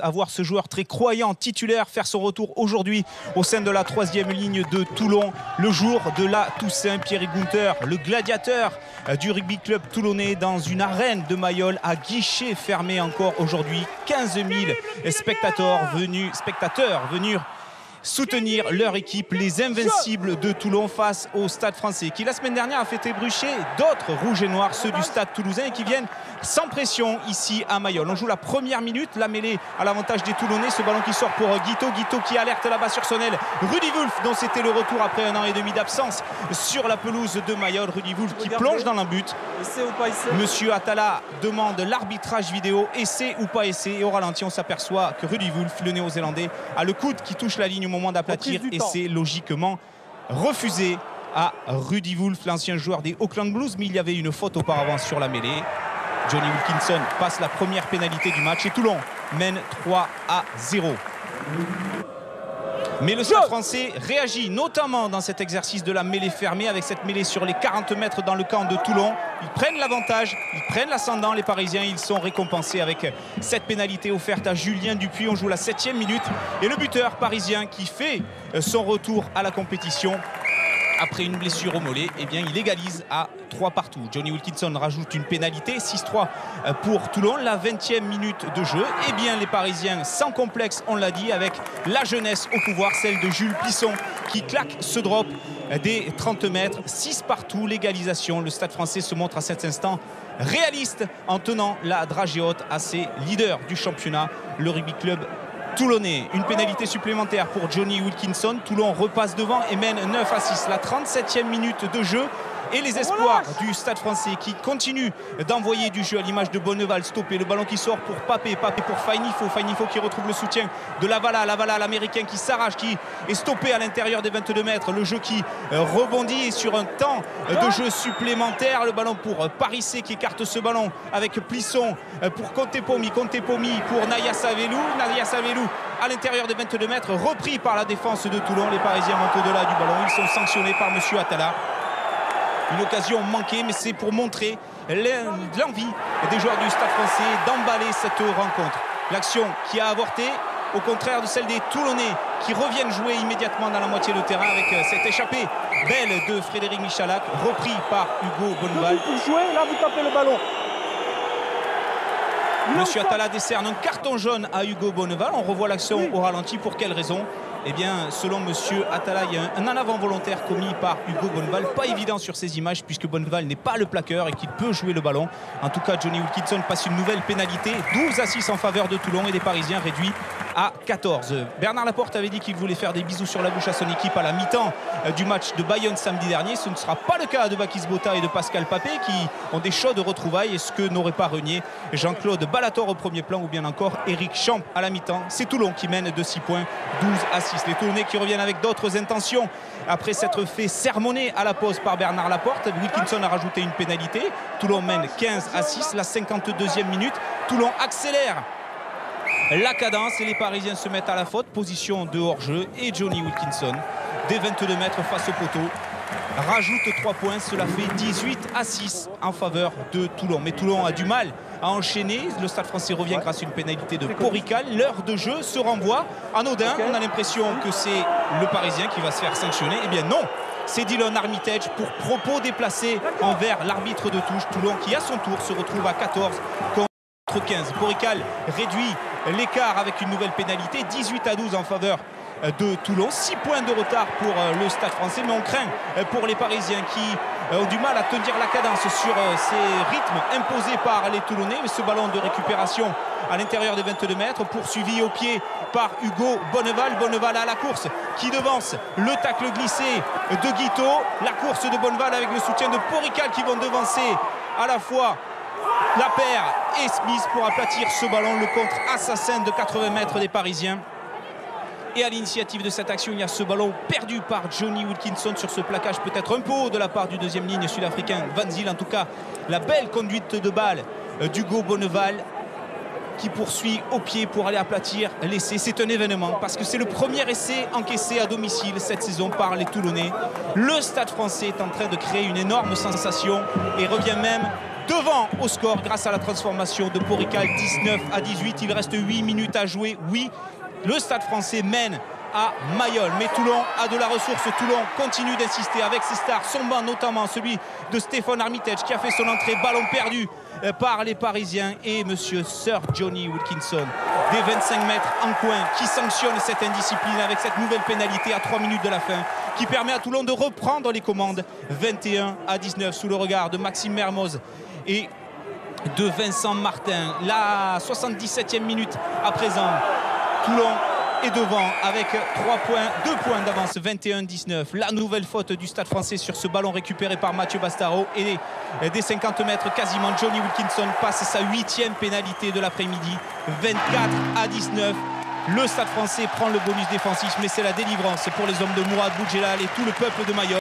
À voir ce joueur très croyant, titulaire, faire son retour aujourd'hui au sein de la 3e ligne de Toulon, le jour de la Toussaint. Pierre Gunther, le gladiateur du rugby club toulonnais, dans une arène de Mayol à guichet fermé encore aujourd'hui. 15 000 spectateurs venus soutenir leur équipe, les Invincibles de Toulon, face au Stade Français, qui la semaine dernière a fait ébrucher d'autres rouges et noirs, ceux du Stade Toulousain, et qui viennent sans pression ici à Mayol. On joue la première minute, la mêlée à l'avantage des Toulonnais. Ce ballon qui sort pour Guito qui alerte là-bas sur son aile Rudy Wulff, dont c'était le retour après 1 an et demi d'absence sur la pelouse de Mayol. Rudy Wulff qui plonge dans le but. Essai ou pas essai? Monsieur Atala demande l'arbitrage vidéo, essai ou pas essai, et au ralenti on s'aperçoit que Rudy Wulff, le néo-zélandais, a le coude qui touche la ligne au moment d'aplatir, et c'est logiquement refusé à Rudy Wulff, l'ancien joueur des Auckland Blues, mais il y avait une faute auparavant sur la mêlée. Johnny Wilkinson passe la première pénalité du match et Toulon mène 3-0. Mais le Stade Français réagit, notamment dans cet exercice de la mêlée fermée, avec cette mêlée sur les 40 mètres dans le camp de Toulon. Ils prennent l'avantage, ils prennent l'ascendant, les Parisiens. Ils sont récompensés avec cette pénalité offerte à Julien Dupuis. On joue la 7e minute et le buteur parisien qui fait son retour à la compétition après une blessure au mollet, eh bien, il égalise à 3 partout. Johnny Wilkinson rajoute une pénalité, 6-3 pour Toulon, la 20e minute de jeu. Eh bien, les Parisiens, sans complexe, on l'a dit, avec la jeunesse au pouvoir, celle de Jules Plisson, qui claque ce drop des 30 mètres, 6 partout, l'égalisation. Le Stade Français se montre à cet instant réaliste en tenant la dragée haute à ses leaders du championnat, le rugby club toulonnais. Une pénalité supplémentaire pour Johnny Wilkinson. Toulon repasse devant et mène 9-6. La 37e minute de jeu. Et les espoirs du Stade Français qui continuent d'envoyer du jeu à l'image de Bonneval. Stoppé, le ballon qui sort pour Papé pour Fainifo qui retrouve le soutien de Lavala, l'américain qui s'arrache, qui est stoppé à l'intérieur des 22 mètres. Le jeu qui rebondit sur un temps de jeu supplémentaire. Le ballon pour Parissé qui écarte ce ballon avec Plisson pour Contepomi pour Naya Savelou à l'intérieur des 22 mètres, repris par la défense de Toulon. Les Parisiens vont au-delà du ballon, ils sont sanctionnés par monsieur Atala. Une occasion manquée, mais c'est pour montrer l'envie des joueurs du Stade Français d'emballer cette rencontre. L'action qui a avorté, au contraire de celle des Toulonnais qui reviennent jouer immédiatement dans la moitié de terrain avec cette échappée belle de Frédéric Michalak, repris par Hugo Bonneval. Vous jouez, là vous tapez le ballon. Monsieur Atala décerne un carton jaune à Hugo Bonneval. On revoit l'action au ralenti. Pour quelle raison? Eh bien, selon monsieur Atala, il y a un en avant volontaire commis par Hugo Bonneval. Pas évident sur ces images puisque Bonneval n'est pas le plaqueur et qu'il peut jouer le ballon. En tout cas, Johnny Wilkinson passe une nouvelle pénalité. 12-6 en faveur de Toulon et des Parisiens réduits à 14. Bernard Laporte avait dit qu'il voulait faire des bisous sur la bouche à son équipe à la mi-temps du match de Bayonne samedi dernier. Ce ne sera pas le cas de Bakis Bota et de Pascal Papé qui ont des chaudes retrouvailles, et ce que n'aurait pas renié Jean-Claude Ballator au premier plan ou bien encore Éric Champ à la mi-temps. C'est Toulon qui mène de 6 points, 12-6. Les Toulonnais qui reviennent avec d'autres intentions après s'être fait sermonner à la pause par Bernard Laporte. Wilkinson a rajouté une pénalité. Toulon mène 15-6, la 52e minute. Toulon accélère la cadence et les Parisiens se mettent à la faute. Position de hors-jeu et Johnny Wilkinson, des 22 mètres face au poteau, rajoute 3 points. Cela fait 18-6 en faveur de Toulon. Mais Toulon a du mal à enchaîner. Le Stade Français revient grâce à une pénalité de Porical. L'heure de jeu se renvoie anodin. On a l'impression que c'est le Parisien qui va se faire sanctionner. Eh bien non, c'est Dylan Armitage pour propos déplacés envers l'arbitre de touche. Toulon qui à son tour se retrouve à 14 contre 15. Porical réduit l'écart avec une nouvelle pénalité, 18-12 en faveur de Toulon. 6 points de retard pour le Stade Français, mais on craint pour les Parisiens qui ont du mal à tenir la cadence sur ces rythmes imposés par les Toulonnais. Mais ce ballon de récupération à l'intérieur des 22 mètres, poursuivi au pied par Hugo Bonneval à la course qui devance le tacle glissé de Guito. La course de Bonneval avec le soutien de Porical qui vont devancer à la fois la paire et Smith pour aplatir ce ballon. Le contre assassin de 80 mètres des Parisiens. Et à l'initiative de cette action, il y a ce ballon perdu par Johnny Wilkinson sur ce plaquage peut-être un peu haut de la part du deuxième ligne sud-africain Van Zyl. En tout cas, la belle conduite de balle d'Hugo Bonneval qui poursuit au pied pour aller aplatir l'essai. C'est un événement parce que c'est le premier essai encaissé à domicile cette saison par les Toulonnais. Le Stade Français est en train de créer une énorme sensation et revient même devant au score grâce à la transformation de Porrical, 19-18. Il reste 8 minutes à jouer. Oui, le Stade Français mène à Mayol, mais Toulon a de la ressource. Toulon continue d'insister avec ses stars, son banc notamment celui de Stéphane Armitage qui a fait son entrée, ballon perdu par les Parisiens et monsieur Sir Johnny Wilkinson des 25 mètres en coin qui sanctionne cette indiscipline avec cette nouvelle pénalité à 3 minutes de la fin qui permet à Toulon de reprendre les commandes, 21-19 sous le regard de Maxime Mermoz et de Vincent Martin. La 77e minute à présent, Toulon est devant avec 2 points d'avance, 21-19. La nouvelle faute du Stade Français sur ce ballon récupéré par Mathieu Bastaro et des 50 mètres quasiment, Johnny Wilkinson passe sa 8e pénalité de l'après-midi, 24-19. Le Stade Français prend le bonus défensif, mais c'est la délivrance pour les hommes de Mourad Boudjelal et tout le peuple de Mayol.